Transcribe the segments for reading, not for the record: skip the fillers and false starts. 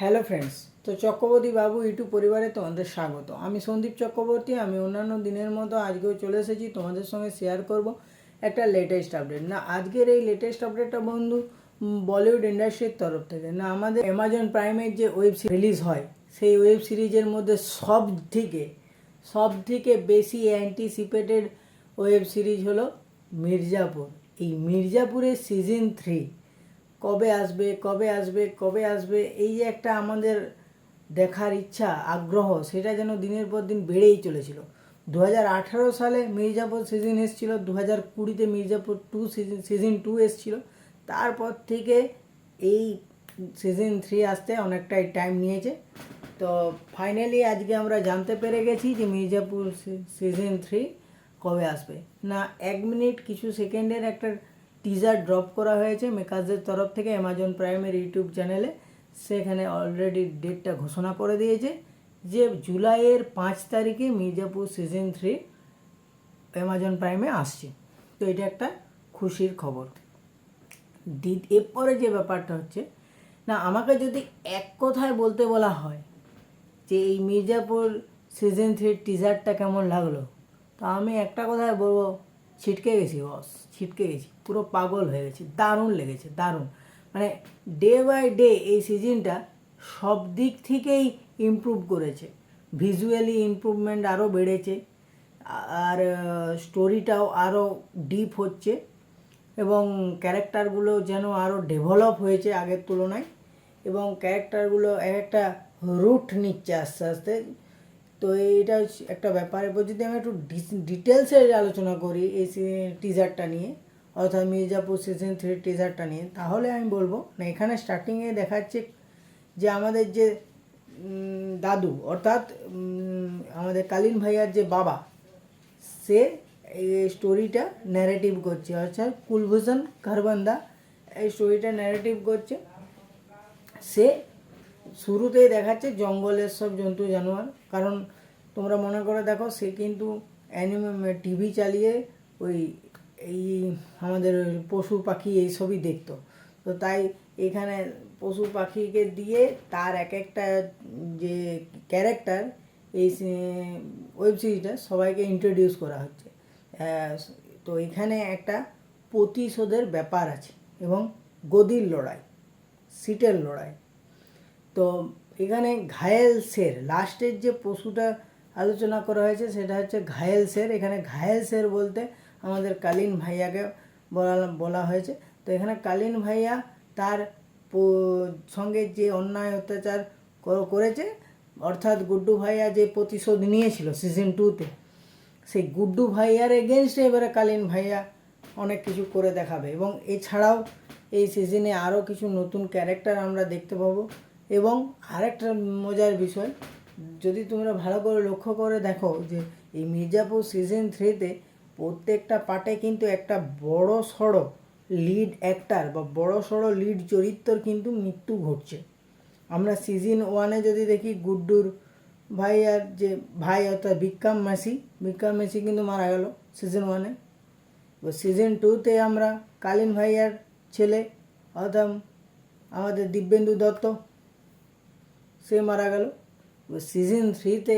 Hello friends, তো চক্রবর্তী বাবু YouTube পরিবারে তোমাদের স্বাগত। আমি সন্দীপ চক্রবর্তী। আমি অন্যান্য দিনের মতো আজকেও চলে এসেছি তোমাদের সঙ্গে শেয়ার করব একটা লেটেস্ট আপডেট। না, আজকের এই লেটেস্ট আপডেটটা বন্ধু বলিউড ইন্ডাস্ট্রির তরফ থেকে। না, আমাদের অ্যামাজন প্রাইমের যে ওয়েব রিলিজ হয় সেই ওয়েব সিরিজের মধ্যে সব থেকে বেশি অ্যান্টিসিপেটেড ওয়েব সিরিজ হলো মির্জাপুর। এই মির্জাপুরের সিজন 3 কবে আসবে এই যে একটা আমাদের দেখার ইচ্ছা, আগ্রহ, সেটা যেন দিনের পর দিন বেড়েই চলেছিল। 2018 সালে মির্জাপুর সিজন এসেছিলো, 2020-তে মির্জাপুর সিজন 2 এসেছিলো। তারপর থেকে এই সিজন 3 আসতে অনেকটাই টাইম নিয়েছে। তো ফাইনালি আজকে আমরা জানতে পেরে গেছি যে মির্জাপুর সিজন 3 কবে আসবে। না, 1 মিনিট কিছু সেকেন্ডের একটা টিজার ড্রপ করা হয়েছে মেকারসদের তরফ থেকে অ্যামাজন প্রাইমের ইউটিউব চ্যানেলে। সেখানে অলরেডি ডেটটা ঘোষণা করে দিয়েছে যে জুলাইয়ের 5 তারিখে মির্জাপুর সিজন 3 অ্যামাজন প্রাইমে আসছে। তো এটা একটা খুশির খবর। এরপরে যে ব্যাপারটা হচ্ছে, না, আমাকে যদি এক কথায় বলতে বলা হয় যে এই মির্জাপুর সিজন 3 টিজারটা কেমন লাগলো, তো আমি একটা কথায় বলবো, ছিটকে গেছি বস, ছিটকে গেছি, পুরো পাগল হয়ে গেছি। দারুণ লেগেছে, দারুণ। মানে ডে বাই ডে এই সিজনটা সব দিক থেকেই ইমপ্রুভ করেছে। ভিজুয়ালি ইমপ্রুভমেন্ট আরও বেড়েছে, আর স্টোরিটাও আরও ডিপ হচ্ছে, এবং ক্যারেক্টারগুলো যেন আরও ডেভেলপ হয়েছে আগের তুলনায়, এবং ক্যারেক্টারগুলো একটা রুট নিচ্ছে আস্তে আস্তে। তো এইটা একটা ব্যাপার। এবার যদি আমি একটু ডিটেলসে আলোচনা করি এই টিজারটা নিয়ে, অর্থাৎ মির্জাপুর সিজন 3 টিজারটা নিয়ে, তাহলে আমি বলবো, না, এখানে স্টার্টিংয়ে দেখাচ্ছে যে আমাদের যে দাদু, অর্থাৎ আমাদের কালীন ভাইয়ার যে বাবা, সে এই স্টোরিটা ন্যারেটিভ করছে, অর্থাৎ কুলভূষণ খারবান্দা এই স্টোরিটা ন্যারেটিভ করছে। সে শুরুতেই দেখাচ্ছে জঙ্গলের সব জন্তু জানোয়ার, কারণ তোমরা মনে করে দেখো, সে কিন্তু টিভি চালিয়ে ওই এই আমাদের পশু পাখি এইসবই দেখতো। তো তাই এখানে পশু পাখিকে দিয়ে তার এক একটা যে ক্যারেক্টার এই ওয়েব সিরিজটা সবাইকে ইন্ট্রোডিউস করা হচ্ছে। তো এখানে একটা প্রতিশোধের ব্যাপার আছে, এবং গদির লড়াই, সিটের লড়াই। তো এখানে ঘায়েল শের, লাস্টের যে পশুটা আলোচনা করা হয়েছে সেটা হচ্ছে ঘায়েল শের। এখানে ঘায়েল শের বলতে আমাদের কালীন ভাইয়াকে বলা হয়েছে। তো এখানে কালীন ভাইয়া তার সঙ্গে যে অন্যায় অত্যাচার করেছে, অর্থাৎ গুড্ডু ভাইয়া যে প্রতিশোধ নিয়েছিল সিজন 2-তে, সেই গুড্ডু ভাইয়ার এগেনস্টে এবারে কালীন ভাইয়া অনেক কিছু করে দেখাবে। এবং এছাড়াও এই সিজনে আরও কিছু নতুন ক্যারেক্টার আমরা দেখতে পাবো। এবং আরেকটা মজার বিষয়, যদি তোমরা ভালো করে লক্ষ্য করে দেখো, যে এই মির্জাপুর সিজন 3-তে প্রত্যেকটা পার্টে কিন্তু একটা বড় সড়ো লিড অ্যাক্টার বা বড় সড়ো লিড চরিত্রর কিন্তু মৃত্যু ঘটছে। আমরা সিজন 1-এ যদি দেখি, গুড্ডুর ভাইয়ার যে ভাই, অর্থাৎ বিক্রম মেসি কিন্তু মারা গেল সিজন 1-এ। সিজন 2-তে আমরা কালীন ভাইয়ার ছেলে, অর্থাৎ আমাদের দিব্যেন্দু দত্ত, সে মারা গেল। সিজন 3-তে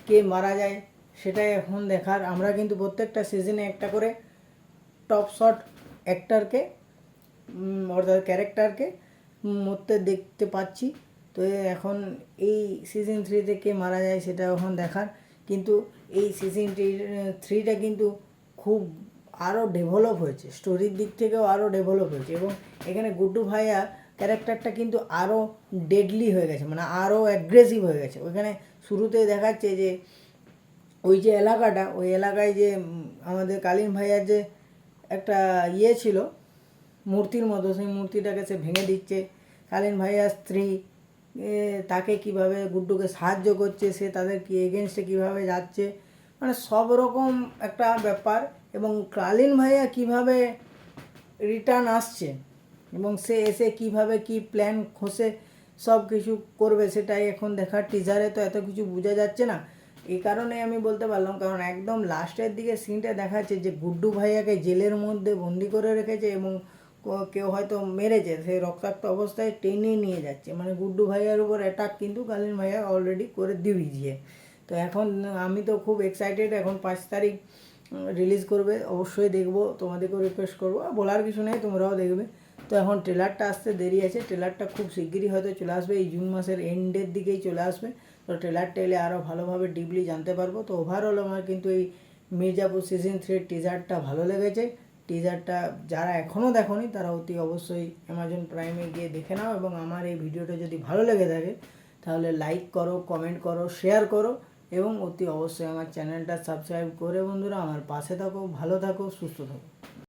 কে মারা যায় সেটাই এখন দেখার। আমরা কিন্তু প্রত্যেকটা সিজনে একটা করে টপ শট অ্যাক্টারকে, অর্থাৎ ক্যারেক্টারকে মরতে দেখতে পাচ্ছি। তো এখন এই সিজন 3-তে কে মারা যায় সেটা এখন দেখার। কিন্তু এই সিজন 3টা কিন্তু খুব আরও ডেভেলপ হয়েছে, স্টোরির দিক থেকেও আরও ডেভেলপ হয়েছে। এবং এখানে গুড্ডু ভাইয়া ক্যারেক্টারটা কিন্তু আরও ডেডলি হয়ে গেছে, মানে আরও অ্যাগ্রেসিভ হয়ে গেছে। ওইখানে শুরুতেই দেখাচ্ছে যে ওই যে এলাকাটা, ওই এলাকায় যে আমাদের কালীন ভাইয়ার যে একটা ছিল মূর্তির মতো, সেই মূর্তিটাকে সে ভেঙে দিচ্ছে। কালীন ভাইয়ার স্ত্রী তাকে কিভাবে গুড্ডুকে সাহায্য করছে, সে তাদের কি এগেনস্টে কীভাবে যাচ্ছে, মানে সব রকম একটা ব্যাপার। এবং কালীন ভাইয়া কিভাবে রিটার্ন আসছে, এবং সে এসে কিভাবে কি প্ল্যান খসে সব কিছু করবে, সেটাই এখন দেখার। টিজারে তো এত কিছু বোঝা যাচ্ছে না, এই কারণে আমি বলতে পারলাম, কারণ একদম লাস্টের দিকে সিনটা দেখাচ্ছে যে গুড্ডু ভাইয়াকে জেলের মধ্যে বন্দি করে রেখেছে, এবং কেউ হয়তো মেরেছে, সেই রক্তাক্ত অবস্থায় টেনে নিয়ে যাচ্ছে, মানে গুড্ডু ভাইয়ার উপর অ্যাটাক কিন্তু কালীন ভাইয়া অলরেডি করে দিয়েছে। তো এখন আমি তো খুব এক্সাইটেড, এখন 5 তারিখ রিলিজ করবে, অবশ্যই দেখবো, তোমাদেরকেও রিকোয়েস্ট করবো, আর বলার কিছু নেই, তোমরাও দেখবে। তো এখন ট্রেলারটা আসতে দেরি আছে, ট্রেলারটা খুব শিগগিরই হয়তো চলে আসবে, এই জুন মাসের এন্ডের দিকেই চলে আসবে। তো ট্রেলারটা এলে আরও ভালোভাবে ডিপলি জানতে পারবো। তো ওভারঅল আমার কিন্তু এই মির্জাপুর সিজন 3 টিজারটা ভালো লেগেছে। টিজারটা যারা এখনও দেখোনি তারা অতি অবশ্যই অ্যামাজন প্রাইমে গিয়ে দেখে নাও, এবং আমার এই ভিডিওটা যদি ভালো লেগে থাকে তাহলে লাইক করো, কমেন্ট করো, শেয়ার করো, এবং অতি অবশ্যই আমার চ্যানেলটা সাবস্ক্রাইব করে বন্ধুরা আমার পাশে থাকো। ভালো থাকো, সুস্থ থাকো।